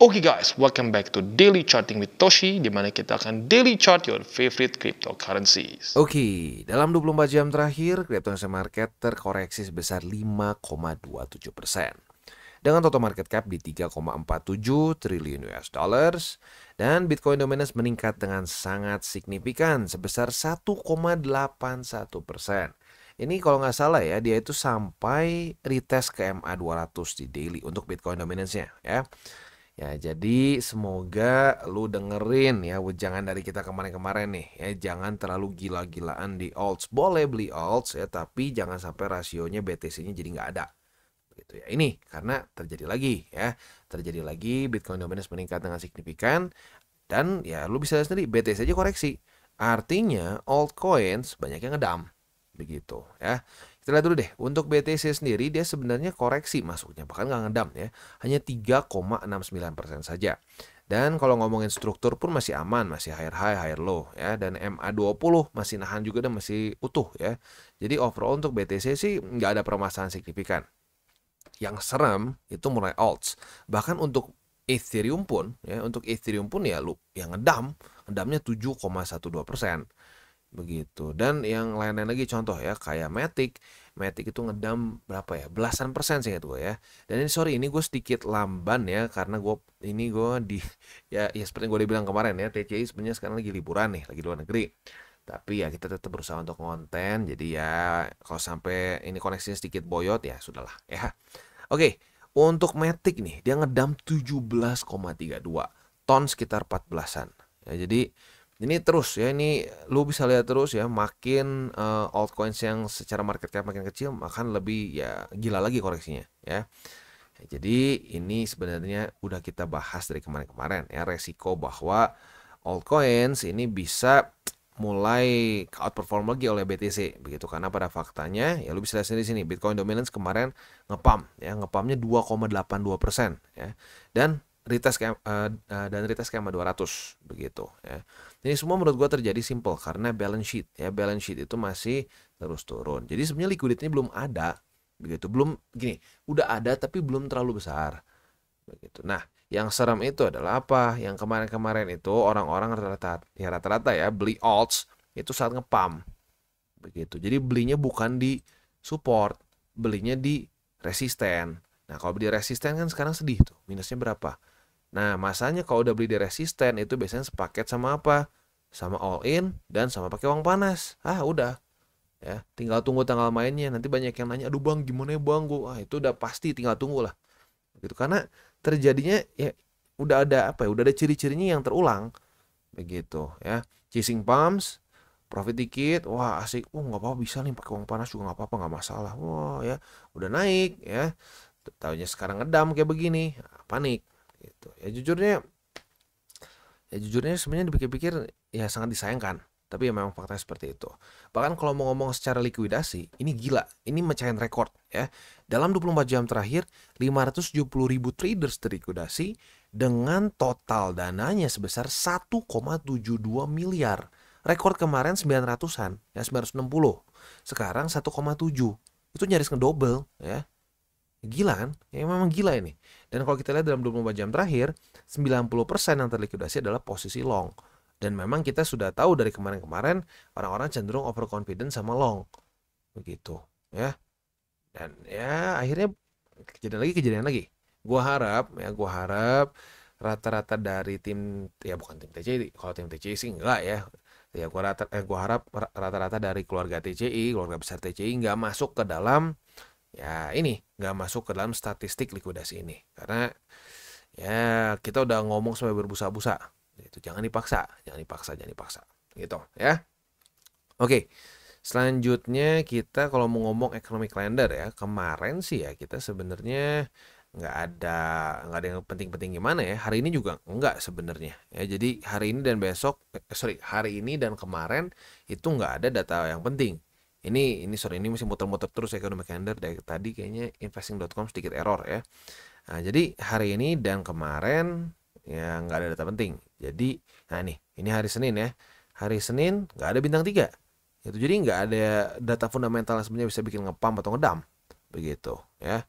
Oke guys, welcome back to Daily Charting with Toshi, di mana kita akan daily chart your favorite cryptocurrencies. Oke, dalam 24 jam terakhir, crypto market terkoreksi sebesar 5,27%. Dengan total market cap di 3,47 triliun US dollars, dan Bitcoin dominance meningkat dengan sangat signifikan sebesar 1,81%. Ini kalau nggak salah ya, dia itu sampai retest ke MA 200 di daily untuk Bitcoin dominance-nya ya. Ya, jadi semoga lu dengerin ya wejangan dari kita kemarin-kemarin nih ya, jangan terlalu gila-gilaan di alts. Boleh beli alts ya, tapi jangan sampai rasionya BTC-nya jadi nggak ada. Gitu ya. Ini karena terjadi lagi Bitcoin dominance meningkat dengan signifikan, dan ya lu bisa lihat sendiri BTC aja koreksi. Artinya altcoins banyak yang ngedam. Begitu ya. Kita lihat dulu deh, untuk BTC sendiri dia sebenarnya koreksi masuknya, bahkan nggak ngedam ya, hanya 3,69% saja. Dan kalau ngomongin struktur pun masih aman, masih higher high, higher low ya, dan MA20 masih nahan juga dan masih utuh ya. Jadi overall untuk BTC sih nggak ada permasalahan signifikan. Yang serem itu mulai alts. Bahkan untuk Ethereum pun ya, ya lu yang ngedamnya 7,12%. Begitu. Dan yang lain-lain lagi contoh ya, kayak Matic itu ngedam berapa ya, belasan persen sih itu ya. Dan ini gue sedikit lamban ya, karena gue di ya seperti yang gue bilang kemarin ya, TCI sebenarnya sekarang lagi liburan nih, lagi luar negeri. Tapi ya kita tetap berusaha untuk konten, jadi ya kalau sampai ini koneksinya sedikit boyot ya sudahlah ya. Oke, untuk Matic nih dia ngedam 17,32 ton, sekitar 14-an ya. Jadi ini terus ya, ini lu bisa lihat terus ya, makin altcoins yang secara market cap makin kecil akan lebih ya gila lagi koreksinya ya. Jadi ini sebenarnya udah kita bahas dari kemarin-kemarin ya, resiko bahwa altcoins ini bisa mulai outperform lagi oleh BTC begitu, karena pada faktanya ya lu bisa lihat sendiri sini, Bitcoin dominance kemarin ngepamnya 2,82% ya, dan retest ke MA 200 begitu ya. Ini semua menurut gua terjadi simple karena balance sheet itu masih terus turun. Jadi sebenarnya liquidity belum ada begitu, belum gini, udah ada tapi belum terlalu besar begitu. Nah, yang serem itu adalah apa? Yang kemarin-kemarin itu orang-orang rata-rata ya beli alts itu saat ngepam begitu. Jadi belinya bukan di support, belinya di resisten. Nah, kalau beli resisten kan sekarang sedih tuh, minusnya berapa? Nah, masanya kalau udah beli di resisten itu biasanya sepaket sama apa? Sama all in dan sama pakai uang panas. Udah ya, tinggal tunggu tanggal mainnya. Nanti banyak yang nanya, "Aduh Bang, gimana ya Bang?" Itu udah pasti tinggal tunggu lah. Gitu. Karena terjadinya ya udah ada apa ya? Udah ada ciri-cirinya yang terulang. Begitu ya. Chasing pumps, profit dikit, wah asik, nggak apa-apa, bisa nih pakai uang panas juga nggak apa-apa, nggak masalah. Wah ya, udah naik ya. Tahunya sekarang ngedam kayak begini, panik gitu. Ya jujurnya sebenarnya dipikir-pikir ya sangat disayangkan, tapi ya memang faktanya seperti itu. Bahkan kalau mau ngomong secara likuidasi, ini gila, ini mecahin rekor ya. Dalam 24 jam terakhir 570.000 traders terlikuidasi dengan total dananya sebesar 1,72 miliar. Rekor kemarin 900-an ya, 960. Sekarang 1,7. Itu nyaris ngedouble ya. Gila kan? Ya memang gila ini. Dan kalau kita lihat dalam 24 jam terakhir, 90% yang terlikuidasi adalah posisi long. Dan memang kita sudah tahu dari kemarin-kemarin orang-orang cenderung overconfident sama long. Begitu, ya. Dan ya akhirnya kejadian lagi. Gua harap rata-rata dari tim, ya bukan tim TCI, kalau tim TCI sih enggak ya. Ya gua harap rata-rata dari keluarga TCI, keluarga besar TCI nggak masuk ke dalam nggak masuk ke dalam statistik likuidasi ini, karena ya kita udah ngomong sampai berbusa-busa itu, jangan dipaksa gitu ya. Oke, selanjutnya kita kalau mau ngomong economic calendar ya, kemarin sih ya kita sebenarnya nggak ada yang penting-penting gimana ya. Hari ini juga enggak sebenarnya ya. Jadi hari ini dan kemarin itu nggak ada data yang penting. Ini masih muter-muter terus economic calendar dari tadi, kayaknya investing.com sedikit error ya. Nah, jadi hari ini dan kemarin ya nggak ada data penting. Jadi, nah ini hari Senin ya. Hari Senin nggak ada bintang 3. Itu jadi nggak ada data fundamental yang sebenarnya bisa bikin ngepump atau ngedam. Begitu ya.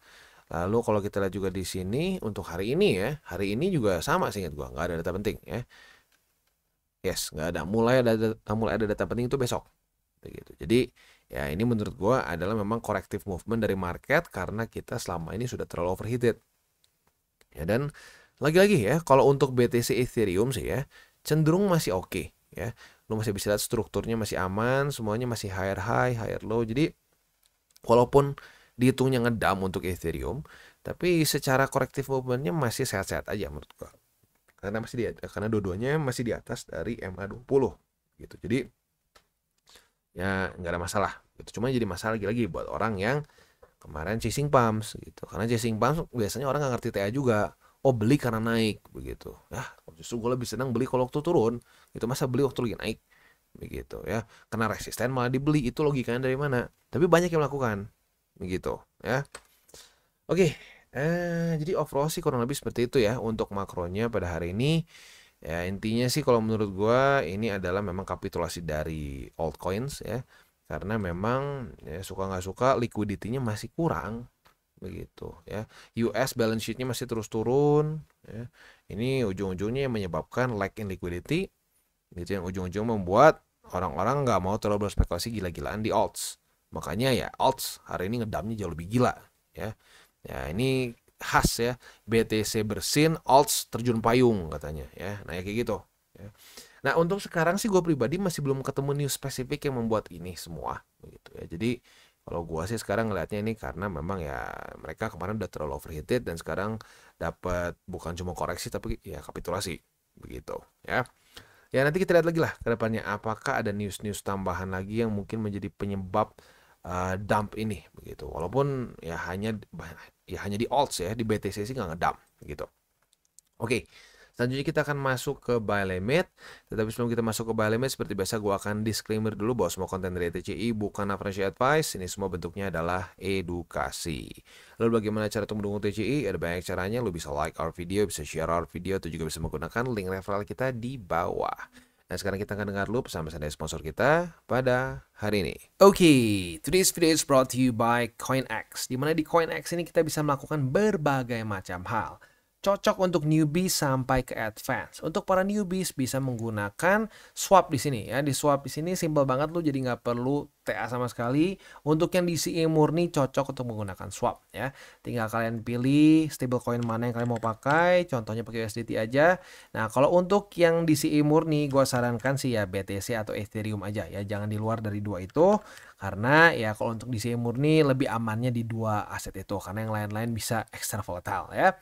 Lalu kalau kita lihat juga di sini untuk hari ini ya, hari ini juga sama sih ingat gua, nggak ada data penting ya. Yes, nggak ada. Mulai ada data penting itu besok. Begitu. Jadi ya ini menurut gua adalah memang corrective movement dari market karena kita selama ini sudah terlalu overheated. Ya dan lagi-lagi ya, kalau untuk BTC Ethereum sih ya, cenderung masih oke ya. Lu masih bisa lihat strukturnya masih aman, semuanya masih higher high, higher low. Jadi walaupun dihitungnya ngedam untuk Ethereum, tapi secara corrective movementnya masih sehat-sehat aja menurut gua. Karena dua-duanya masih di atas dari MA20 gitu. Jadi ya nggak ada masalah gitu. Cuma jadi masalah lagi-lagi buat orang yang kemarin chasing pumps gitu. Karena chasing pumps biasanya orang nggak ngerti TA juga. Oh beli karena naik begitu. Ya justru gue lebih senang beli kalau waktu turun. Itu masa beli waktu lagi naik begitu ya. Karena resisten malah dibeli, itu logikanya dari mana? Tapi banyak yang melakukan begitu ya. Oke, jadi overall sih kurang lebih seperti itu ya untuk makronya pada hari ini. Ya intinya sih kalau menurut gua ini adalah memang kapitulasi dari altcoins ya. Karena memang ya, suka nggak suka liquidity-nya masih kurang begitu ya. US balance sheet-nya masih terus turun ya. Ini ujung-ujungnya yang menyebabkan lack in liquidity gitu, yang ujung-ujung membuat orang-orang nggak mau terlalu berspekulasi gila-gilaan di alts. Makanya ya alts hari ini ngedamnya jauh lebih gila ya. Ya ini khas ya, BTC bersin, alts terjun payung katanya ya. Nah ya kayak gitu ya. Nah untuk sekarang sih gue pribadi masih belum ketemu news spesifik yang membuat ini semua begitu ya. Jadi kalau gue sih sekarang ngelihatnya ini karena memang ya mereka kemarin udah terlalu overheated dan sekarang dapat bukan cuma koreksi tapi ya kapitulasi begitu ya. Ya nanti kita lihat lagi lah ke depannya apakah ada news-news tambahan lagi yang mungkin menjadi penyebab dump ini begitu. Walaupun ya hanya di alts ya, di BTC sih nggak ngedump gitu. Oke. Selanjutnya kita akan masuk ke buy limit. Tetapi sebelum kita masuk ke buy limit, seperti biasa gue akan disclaimer dulu bahwa semua konten dari TCI bukan financial advice. Ini semua bentuknya adalah edukasi. Lalu bagaimana cara untuk mendukung TCI? Ada banyak caranya. Lu bisa like our video, bisa share our video, atau juga bisa menggunakan link referral kita di bawah. Nah sekarang kita akan dengar dulu pesan-pesan dari sponsor kita pada hari ini. Oke, today's video is brought to you by CoinX. Dimana di CoinX ini kita bisa melakukan berbagai macam hal. Cocok untuk newbies sampai ke advance. Untuk para newbies bisa menggunakan swap di sini ya. Di swap di sini simple banget, lu jadi nggak perlu TA sama sekali. Untuk yang DCA murni cocok untuk menggunakan swap ya. Tinggal kalian pilih stablecoin mana yang kalian mau pakai. Contohnya pakai USDT aja. Nah kalau untuk yang DCA murni, gue sarankan sih ya BTC atau Ethereum aja ya. Jangan di luar dari dua itu. Karena ya kalau untuk DCA murni lebih amannya di dua aset itu. Karena yang lain-lain bisa extra volatile ya.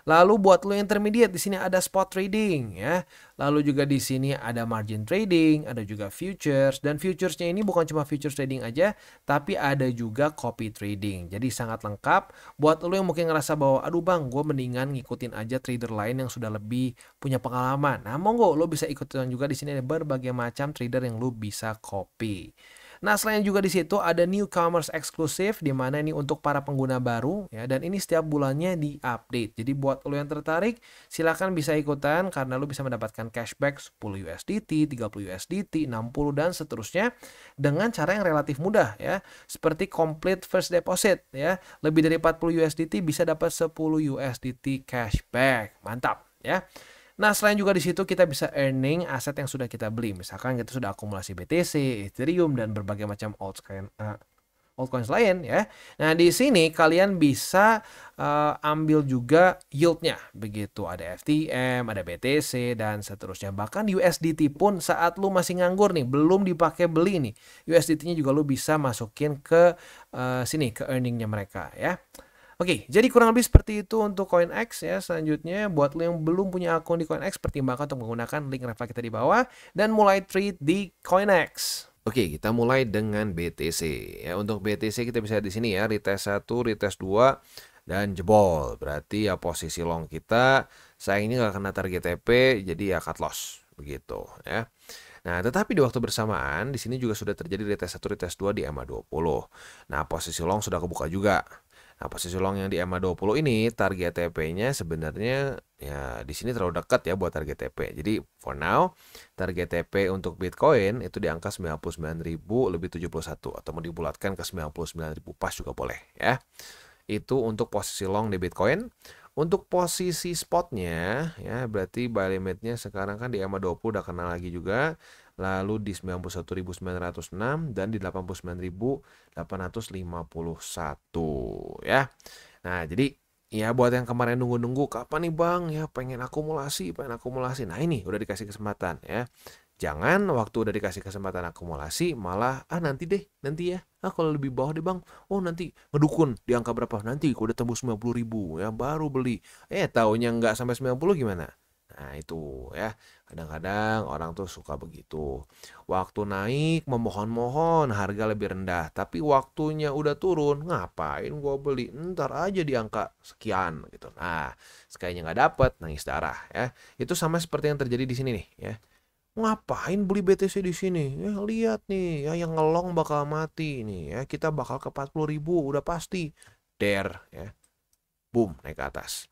Lalu buat lo intermediate di sini ada spot trading ya. Lalu juga di sini ada margin trading, ada juga futures, dan futuresnya ini bukan cuma futures trading aja, tapi ada juga copy trading. Jadi sangat lengkap buat lo yang mungkin ngerasa bahwa aduh bang, gue mendingan ngikutin aja trader lain yang sudah lebih punya pengalaman. Nah, monggo lo bisa ikutin juga, di sini ada berbagai macam trader yang lo bisa copy. Nah, selain juga di situ ada newcomers eksklusif, di mana ini untuk para pengguna baru ya, dan ini setiap bulannya di-update. Jadi buat lo yang tertarik, silakan bisa ikutan karena lo bisa mendapatkan cashback 10 USDT, 30 USDT, 60 dan seterusnya dengan cara yang relatif mudah ya. Seperti complete first deposit ya. Lebih dari 40 USDT bisa dapat 10 USDT cashback. Mantap ya. Nah, selain juga di situ kita bisa earning aset yang sudah kita beli. Misalkan kita sudah akumulasi BTC, Ethereum, dan berbagai macam altcoins lain ya. Nah, di sini kalian bisa ambil juga yieldnya. Begitu, ada FTM, ada BTC, dan seterusnya. Bahkan USDT pun saat lu masih nganggur nih, belum dipakai beli nih, USDT-nya juga lu bisa masukin ke sini, ke earningnya mereka ya. Oke, jadi kurang lebih seperti itu untuk CoinX ya. Selanjutnya, buat lo yang belum punya akun di CoinX, pertimbangkan untuk menggunakan link referral kita di bawah dan mulai trade di CoinX. Oke, kita mulai dengan BTC. Ya, untuk BTC kita bisa di sini ya, retest 1, retest 2, dan jebol. Berarti ya posisi long kita sayangnya nggak kena target TP, jadi ya cut loss begitu ya. Nah, tetapi di waktu bersamaan di sini juga sudah terjadi retest 1, retest 2 di EMA20. Nah, posisi long sudah kebuka juga. Nah, posisi long yang di EMA20 ini target TP-nya sebenarnya ya di sini terlalu dekat ya buat target TP. Jadi for now target TP untuk Bitcoin itu di angka 99.000 lebih 71 atau mau dibulatkan ke 99.000 pas juga boleh ya. Itu untuk posisi long di Bitcoin. Untuk posisi spotnya ya berarti buy limitnya sekarang kan di EMA 20 udah kena lagi juga. Lalu di 91.906 dan di 89.851 ya. Nah, jadi ya buat yang kemarin nunggu-nunggu kapan nih Bang ya pengen akumulasi. Nah, ini udah dikasih kesempatan ya. Jangan waktu udah dikasih kesempatan akumulasi malah nanti deh, nanti ya. Kalau lebih bawah deh Bang. Oh, nanti ngedukun di angka berapa? Nanti udah tembus 90.000 ya baru beli. Taunya nggak sampai 90 gimana? Nah, itu ya. Kadang-kadang orang tuh suka begitu. Waktu naik memohon-mohon harga lebih rendah, tapi waktunya udah turun, ngapain gua beli? Ntar aja di angka sekian gitu. Nah, sekalinya nggak dapet, nangis darah ya. Itu sama seperti yang terjadi di sini nih ya. Ngapain beli BTC di sini? Ya, lihat nih, ya yang ngelong bakal mati nih ya. Kita bakal ke 40.000 udah pasti. Dare ya. Boom, naik ke atas.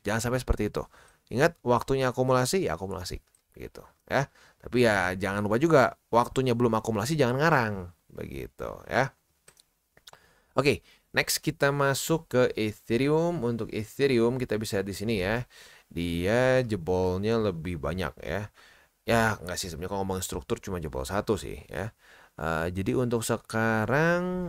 Jangan sampai seperti itu. Ingat, waktunya akumulasi ya akumulasi gitu ya. Tapi ya jangan lupa juga waktunya belum akumulasi jangan ngarang begitu ya. Oke, next kita masuk ke Ethereum. Untuk Ethereum kita bisa di sini ya. Dia jebolnya lebih banyak ya. Ya nggak sih sebenarnya kalau ngomongin struktur cuma jebol satu sih ya. Jadi untuk sekarang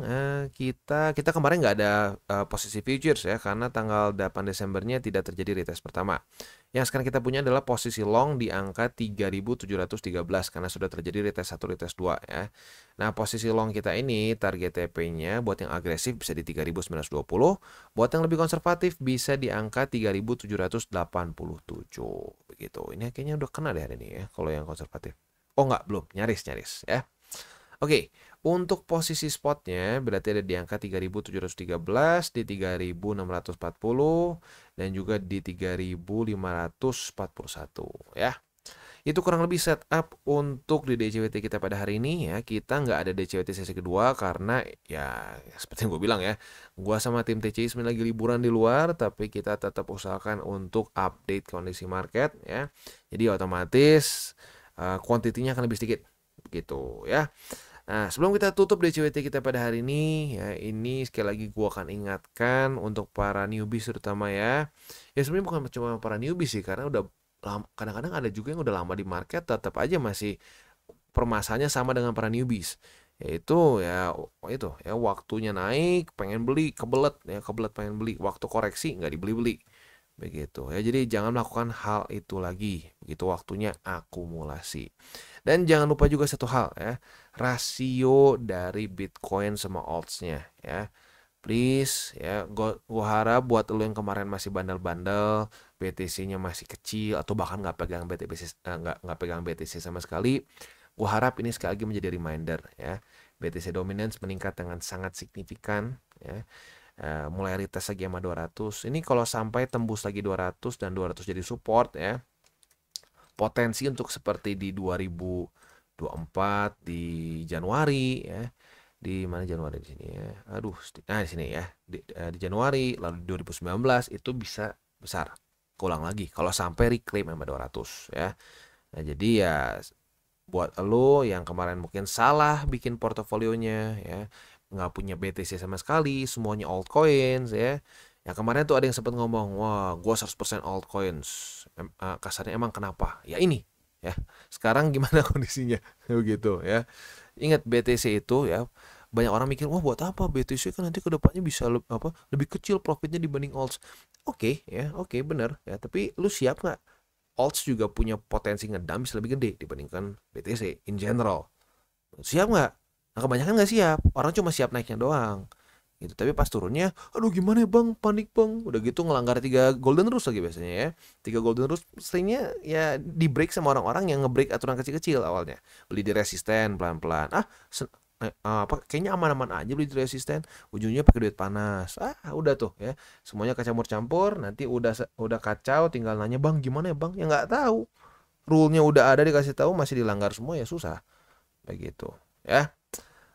kita kemarin nggak ada posisi futures ya karena tanggal 8 Desembernya tidak terjadi retest pertama. Yang sekarang kita punya adalah posisi long di angka 3.713 karena sudah terjadi retest 1, retest 2 ya. Nah, posisi long kita ini target TP-nya buat yang agresif bisa di 3.920, buat yang lebih konservatif bisa di angka 3.787 begitu. Ini kayaknya udah kena deh hari ini ya kalau yang konservatif. Oh enggak, belum, nyaris ya. Oke, untuk posisi spotnya berarti ada di angka 3.713, di 3.640, dan juga di 3.541 ya. Itu kurang lebih setup untuk di DCWT kita pada hari ini ya. Kita nggak ada DCWT sesi kedua karena ya seperti yang gue bilang ya. Gue sama tim TCI sebenarnya lagi liburan di luar, tapi kita tetap usahakan untuk update kondisi market ya. Jadi otomatis kuantitinya akan lebih sedikit gitu ya. Nah, sebelum kita tutup DCWT kita pada hari ini, ya ini sekali lagi gue akan ingatkan untuk para newbies terutama ya. Ya sebenarnya bukan cuma para newbies sih, karena udah kadang-kadang ada juga yang udah lama di market, tetap aja masih permasalahannya sama dengan para newbies. Yaitu ya itu ya waktunya naik, pengen beli, kebelet pengen beli, waktu koreksi nggak dibeli-beli. Begitu ya. Jadi jangan melakukan hal itu lagi. Begitu waktunya akumulasi. Dan jangan lupa juga satu hal ya, rasio dari Bitcoin sama alts-nya ya. Please ya, gua harap buat lo yang kemarin masih bandel-bandel, BTC-nya masih kecil atau bahkan nggak pegang BTC nggak pegang BTC sama sekali, gua harap ini sekali lagi menjadi reminder ya. BTC dominance meningkat dengan sangat signifikan ya. Mulai retest lagi sama 200. Ini kalau sampai tembus lagi 200 dan 200 jadi support ya. Potensi untuk seperti di 2024 di Januari ya. Di mana Januari di sini ya. Aduh, di sini ya. Di Januari lalu 2019 itu bisa besar. Ulang lagi kalau sampai reclaim sama 200 ya. Nah, jadi ya buat lo yang kemarin mungkin salah bikin portofolionya ya, nggak punya BTC sama sekali, semuanya altcoins ya. Yang kemarin tuh ada yang sempat ngomong, wah gua 100% altcoins. Kasarnya emang kenapa? Ya ini ya. Sekarang gimana kondisinya? Begitu ya. Ingat BTC itu ya, banyak orang mikir, wah buat apa BTC kan nanti kedepannya bisa lebih kecil profitnya dibanding alts. Oke ya, oke bener ya. Tapi lu siap nggak? Alts juga punya potensi ngedam bisa lebih gede dibandingkan BTC in general. Siap nggak? Nah kebanyakan nggak siap. Orang cuma siap naiknya doang. Gitu. Tapi pas turunnya, aduh gimana ya bang, panik bang. Udah gitu ngelanggar 3 golden rules lagi biasanya ya. 3 golden rules seringnya ya di break sama orang-orang yang nge-break aturan kecil-kecil awalnya. Beli di resisten pelan-pelan. Kayaknya aman-aman aja beli di resisten. Ujungnya pakai duit panas. Udah tuh ya. Semuanya kecampur-campur. Nanti udah kacau, tinggal nanya bang gimana ya bang? Ya nggak tahu. Rule-nya udah ada dikasih tahu masih dilanggar semua ya susah. Begitu ya.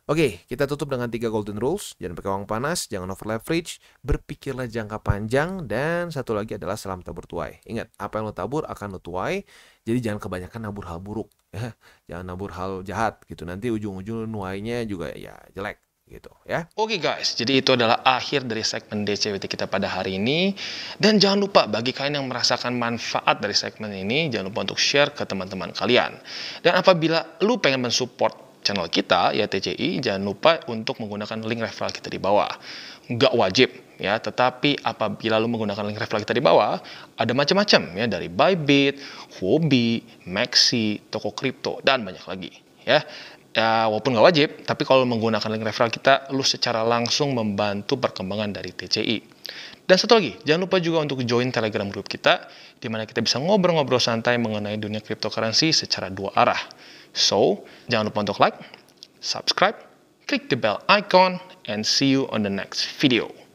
Oke, kita tutup dengan 3 golden rules. Jangan pakai uang panas, jangan over leverage, berpikirlah jangka panjang, dan satu lagi adalah salam tabur tuai. Ingat, apa yang lo tabur akan lo tuai. Jadi jangan kebanyakan nabur hal buruk, ya. Jangan nabur hal jahat gitu. Nanti ujung-ujung nuainya juga ya jelek gitu ya. Oke guys, jadi itu adalah akhir dari segmen DCWT kita pada hari ini. Dan jangan lupa bagi kalian yang merasakan manfaat dari segmen ini, jangan lupa untuk share ke teman-teman kalian. Dan apabila lu pengen mensupport channel kita, ya TCI, jangan lupa untuk menggunakan link referral kita di bawah. Nggak wajib, ya, tetapi apabila lu menggunakan link referral kita di bawah, ada macam-macam, ya, dari Bybit, Huobi, Maxi, toko kripto, dan banyak lagi, ya. Ya, walaupun nggak wajib, tapi kalau menggunakan link referral kita, lu secara langsung membantu perkembangan dari TCI. Dan satu lagi, jangan lupa juga untuk join Telegram group kita, di mana kita bisa ngobrol-ngobrol santai mengenai dunia cryptocurrency secara dua arah. So, jangan lupa untuk like, subscribe, click the bell icon, and see you on the next video.